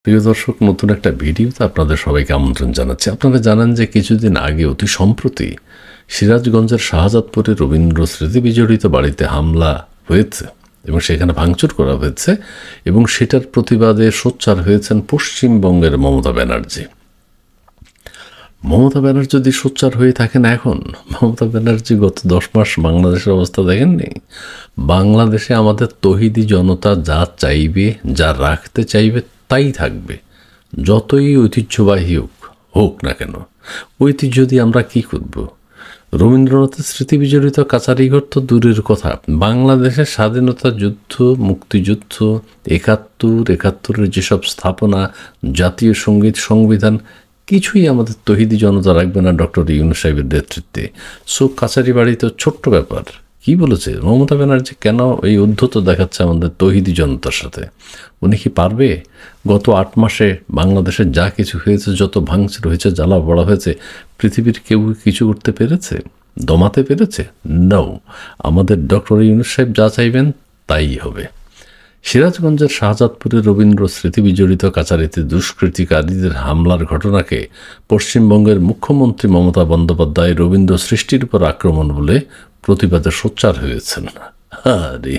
প্রিয় দর্শক, নতুন একটা ভিডিওতে আপনাদের সবাইকে আমন্ত্রণ জানাচ্ছি। আপনারা জানেন যে কিছুদিন আগে অতি সম্প্রতি সিরাজগঞ্জের শাহজাদপুরে রবীন্দ্র স্মৃতি বিজড়িত বাড়িতে হামলা হয়েছে এবং সেখানে ভাঙচুর করা হয়েছে এবং সেটার প্রতিবাদে সোচ্চার হয়েছেন পশ্চিমবঙ্গের মমতা ব্যানার্জি। মমতা ব্যানার্জি যদি সোচ্চার হয়ে থাকেন, এখন মমতা ব্যানার্জি গত 10 মাস বাংলাদেশের অবস্থা দেখেননি। বাংলাদেশে আমাদের তৌহিদি জনতা যা চাইবে, যা রাখতে চাইবে তাই থাকবে, যতই ঐতিহ্যবাহী হোক না কেন। ঐতিহ্য দিয়ে আমরা কী করব? রবীন্দ্রনাথের স্মৃতি বিজড়িত কাছারিঘর তো দূরের কথা, বাংলাদেশের স্বাধীনতা যুদ্ধ, মুক্তিযুদ্ধ, 71-71-এর যেসব স্থাপনা, জাতীয় সঙ্গীত, সংবিধান, কিছুই আমাদের তৌহিদি জনতা রাখবে না ডক্টর ইউনূস সাহেবের নেতৃত্বে। সো কাছারি বাড়ি তো ছোট্ট ব্যাপার। কি বলেছে মমতা ব্যানার্জি? কেন এই উদ্ধত দেখাচ্ছে আমাদের তৌহিদি জনতার সাথে? উনি কি পারবে? গত 8 মাসে বাংলাদেশে যা কিছু হয়েছে, যত ভাঙচুর হয়েছে, জ্বালা পড়া হয়েছে, পৃথিবীর কেউ কিছু করতে পেরেছে, দমাতে পেরেছে? নাও। আমাদের ডক্টর ইউনূস সাহেব যা চাইবেন তাই হবে। সিরাজগঞ্জের শাহজাদপুরে রবীন্দ্র স্মৃতি বিজড়িত কাছারিতে দুষ্কৃতিকারীদের হামলার ঘটনাকে পশ্চিমবঙ্গের মুখ্যমন্ত্রী মমতা বন্দ্যোপাধ্যায় রবীন্দ্র সৃষ্টির উপর আক্রমণ বলে প্রতিবাদে সোচ্চার হয়েছেন। আরে,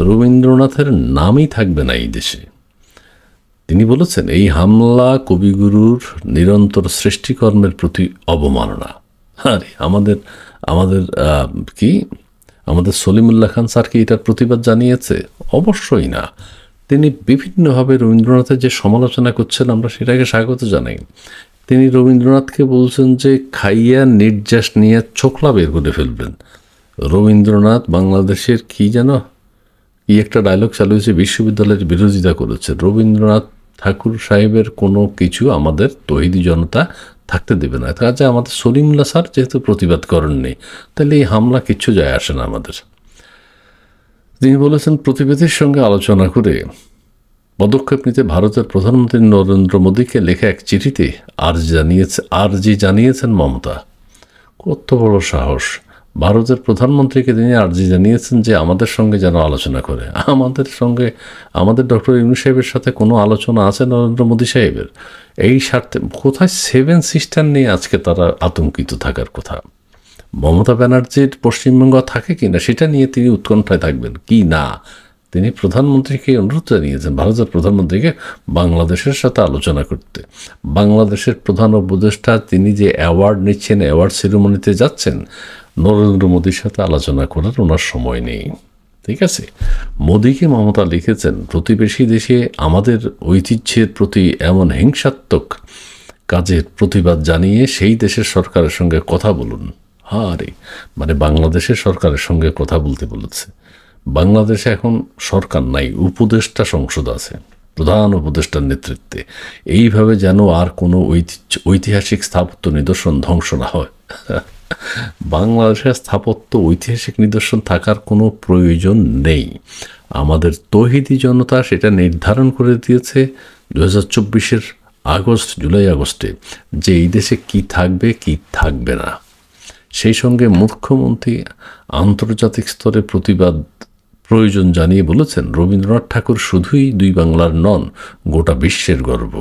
রবীন্দ্রনাথের নামই থাকবে না এই দেশে। তিনি বলেছেন, এই হামলা কবিগুরুর নিরন্তর সৃষ্টিকর্মের প্রতি অবমাননা। আরে, আমাদের আমাদের কি আমাদের সলিমুল্লাহ খান স্যার কি এটার প্রতিবাদ জানিয়েছে? অবশ্যই না। তিনি বিভিন্নভাবে রবীন্দ্রনাথের যে সমালোচনা করছেন, আমরা সেটাকে স্বাগত জানাই। তিনি রবীন্দ্রনাথকে বলছেন যে খাইয়া নির্যাস নিয়ে ছোকলা বের করে ফেলবেন। রবীন্দ্রনাথ বাংলাদেশের কি একটা ডায়লগ চালু হয়েছে, বিশ্ববিদ্যালয়ের বিরোধিতা করেছে। রবীন্দ্রনাথ ঠাকুর সাহেবের কোনো কিছু আমাদের তৌহিদি জনতা থাকতে দেবে না। কাজে আমাদের সলিমুল্লাহ স্যার যেহেতু প্রতিবাদ করেননি, তাহলে এই হামলা কিচ্ছু যায় আসে না আমাদের। তিনি বলেছেন, প্রতিবেদীর সঙ্গে আলোচনা করে পদক্ষেপ নিতে ভারতের প্রধানমন্ত্রী নরেন্দ্র মোদীকে লেখা এক চিঠিতে আর্জি জানিয়েছেন মমতা। কত বড় সাহস! ভারতের প্রধানমন্ত্রীকে তিনি আর্জি জানিয়েছেন যে আমাদের সঙ্গে যেন আলোচনা করে। আমাদের ডক্টর ইউনূস সাহেবের সাথে কোনো আলোচনা আছে নরেন্দ্র মোদী সাহেবের? এই স্বার্থে কোথায় 7 সিস্টার নিয়ে আজকে তারা আতঙ্কিত থাকার কথা। মমতা ব্যানার্জির পশ্চিমবঙ্গ থাকে কি না সেটা নিয়ে তিনি উৎকণ্ঠায় থাকবেন কি না। তিনি প্রধানমন্ত্রীকে অনুরোধ জানিয়েছেন, ভারতের প্রধানমন্ত্রীকে বাংলাদেশের সাথে আলোচনা করতে। বাংলাদেশের প্রধান উপদেষ্টা তিনি যে অ্যাওয়ার্ড নিচ্ছেন, অ্যাওয়ার্ড সেরেমনিতে যাচ্ছেন, নরেন্দ্র মোদীর সাথে আলোচনা করার ওনার সময় নেই। ঠিক আছে, মোদীকে মমতা লিখেছেন, প্রতিবেশী দেশে আমাদের ঐতিহ্যের প্রতি এমন হিংসাত্মক কাজের প্রতিবাদ জানিয়ে সেই দেশের সরকারের সঙ্গে কথা বলুন। আরে, মানে বাংলাদেশের সরকারের সঙ্গে কথা বলতে বলেছে। বাংলাদেশে এখন সরকার নাই, উপদেষ্টা সংসদ আছে প্রধান উপদেষ্টার নেতৃত্বে। এইভাবে যেন আর কোনো ঐতিহাসিক স্থাপত্য নিদর্শন ধ্বংস না হয়। বাংলাদেশের স্থাপত্য ঐতিহাসিক নিদর্শন থাকার কোনো প্রয়োজন নেই। আমাদের তৌহিদি জনতা সেটা নির্ধারণ করে দিয়েছে 2024-এর জুলাই আগস্টে, যে এই দেশে কি থাকবে কি থাকবে না। সেই সঙ্গে মুখ্যমন্ত্রী আন্তর্জাতিক স্তরে প্রতিবাদ প্রয়োজন জানিয়ে বলেছেন, রবীন্দ্রনাথ ঠাকুর শুধুই 2 বাংলার নন, গোটা বিশ্বের গর্ব।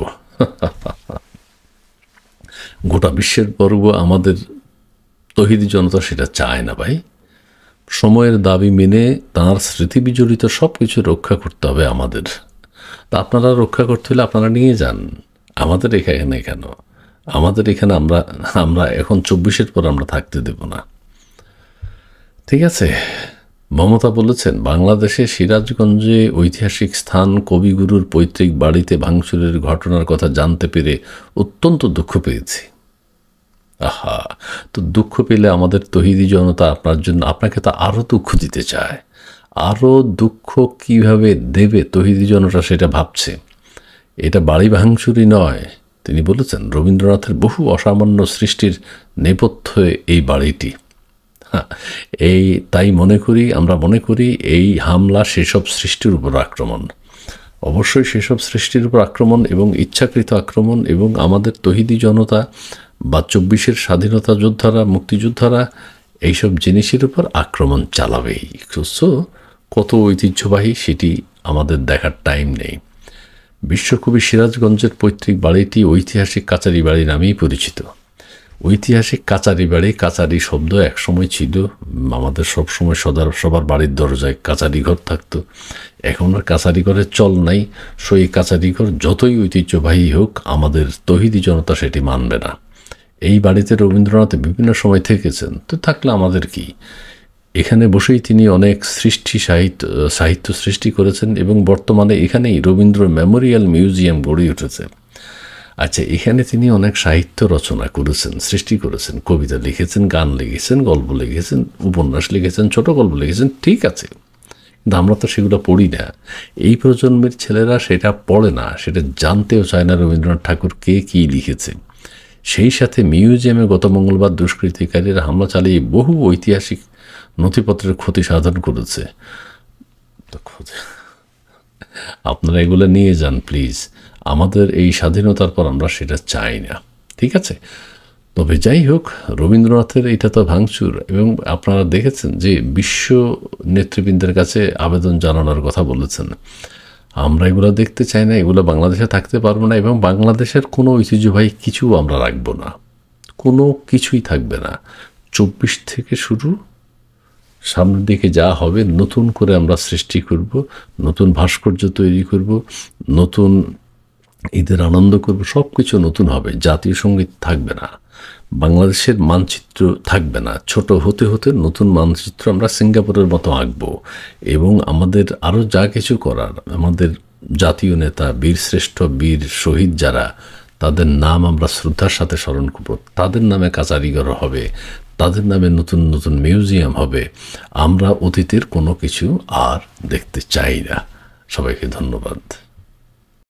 গোটা বিশ্বের গর্ব। আমাদের তৌহিদি জনতা সেটা চায় না ভাই। সময়ের দাবি মেনে তাঁর স্মৃতি বিজড়িত সব কিছু রক্ষা করতে হবে আমাদের। তা আপনারা রক্ষা করতে হলে আপনারা নিয়ে যান। আমাদের এখানে কেন? আমাদের এখানে আমরা এখন 24-এর পর আমরা থাকতে দেব না। ঠিক আছে। মমতা বলেছেন, বাংলাদেশে সিরাজগঞ্জে ঐতিহাসিক স্থান কবিগুরুর পৈতৃক বাড়িতে ভাঙচুরের ঘটনার কথা জানতে পেরে অত্যন্ত দুঃখ পেয়েছি। আহা, তো দুঃখ পেলে আমাদের তৌহিদি জনতা আপনাকে তো আরও দুঃখ দিতে চায়। আরও দুঃখ কিভাবে দেবে তৌহিদি জনতা সেটা ভাবছে। এটা বাড়ি ভাঙচুরই নয়। তিনি বলেছেন, রবীন্দ্রনাথের বহু অসামান্য সৃষ্টির নেপথ্যে এই বাড়িটি। আমরা মনে করি এই হামলা সেসব সৃষ্টির উপর আক্রমণ। অবশ্যই সেসব সৃষ্টির উপর আক্রমণ এবং ইচ্ছাকৃত আক্রমণ, এবং আমাদের তৌহিদি জনতা বা 24-এর স্বাধীনতা যোদ্ধারা, মুক্তিযোদ্ধারা এইসব জিনিসের উপর আক্রমণ চালাবেই। কত ঐতিহ্যবাহী সেটি আমাদের দেখার টাইম নেই। বিশ্বকবি সিরাজগঞ্জের পৈতৃক বাড়িটি ঐতিহাসিক কাচারি বাড়ি নামেই পরিচিত। ঐতিহাসিক কাচারি বাড়ি, কাচারি শব্দ একসময় ছিল, আমাদের সবসময় সবার বাড়ির দরজায় কাচারি ঘর থাকতো। এখন আর কাচারি ঘরের চল নাই। সেই কাচারি ঘর যতই ঐতিহ্যবাহী হোক, আমাদের তৌহিদি জনতা সেটি মানবে না। এই বাড়িতে রবীন্দ্রনাথ বিভিন্ন সময় থেকেছেন, তো থাকলে আমাদের কি। এখানে বসেই তিনি অনেক সাহিত্য সৃষ্টি করেছেন এবং বর্তমানে এখানেই রবীন্দ্র মেমোরিয়াল মিউজিয়াম গড়ে উঠেছে। আচ্ছা, এখানে তিনি অনেক সাহিত্য রচনা করেছেন, সৃষ্টি করেছেন, কবিতা লিখেছেন, গান লিখেছেন, গল্প লিখেছেন, উপন্যাস লিখেছেন, ছোট গল্প লিখেছেন, ঠিক আছে, কিন্তু আমরা তো সেগুলো পড়ি না। এই প্রজন্মের ছেলেরা সেটা পড়ে না, সেটা জানতেও চায় না রবীন্দ্রনাথ ঠাকুর কে কী লিখেছে। সেই সাথে মিউজিয়ামে গত মঙ্গলবার দুষ্কৃতিকারীরা হামলা চালিয়ে বহু ঐতিহাসিক নথিপত্রের ক্ষতি সাধন করেছে। তো আপনারা এগুলো নিয়ে যান প্লিজ। আমাদের এই স্বাধীনতার পর আমরা সেটা চাই না, ঠিক আছে। তবে যাই হোক, রবীন্দ্রনাথের এটা তো ভাঙচুর, এবং আপনারা দেখেছেন যে বিশ্ব নেতৃবৃন্দের কাছে আবেদন জানানোর কথা বলেছেন। আমরা এগুলো দেখতে চাই না, এগুলো বাংলাদেশে থাকতে পারবো না, এবং বাংলাদেশের কোনো ঐতিহ্যবাহী কিছু আমরা রাখবো না, কোনো কিছুই থাকবে না। 24 থেকে শুরু, সামনের দিকে যা হবে নতুন করে আমরা সৃষ্টি করব, নতুন ভাস্কর্য তৈরি করব, নতুন ঈদের আনন্দ করব, সব কিছু নতুন হবে। জাতীয় সঙ্গীত থাকবে না, বাংলাদেশের মানচিত্র থাকবে না। ছোট হতে হতে নতুন মানচিত্র আমরা সিঙ্গাপুরের মতো আঁকবো, এবং আমাদের আরও যা কিছু করার, আমাদের জাতীয় নেতা, বীরশ্রেষ্ঠ, বীর শহীদ যারা, তাদের নাম আমরা শ্রদ্ধার সাথে স্মরণ করব। তাদের নামে কাচারিঘর হবে, তাদের নামে নতুন নতুন মিউজিয়াম হবে। আমরা অতীতের কোনো কিছু আর দেখতে চাই না। সবাইকে ধন্যবাদ।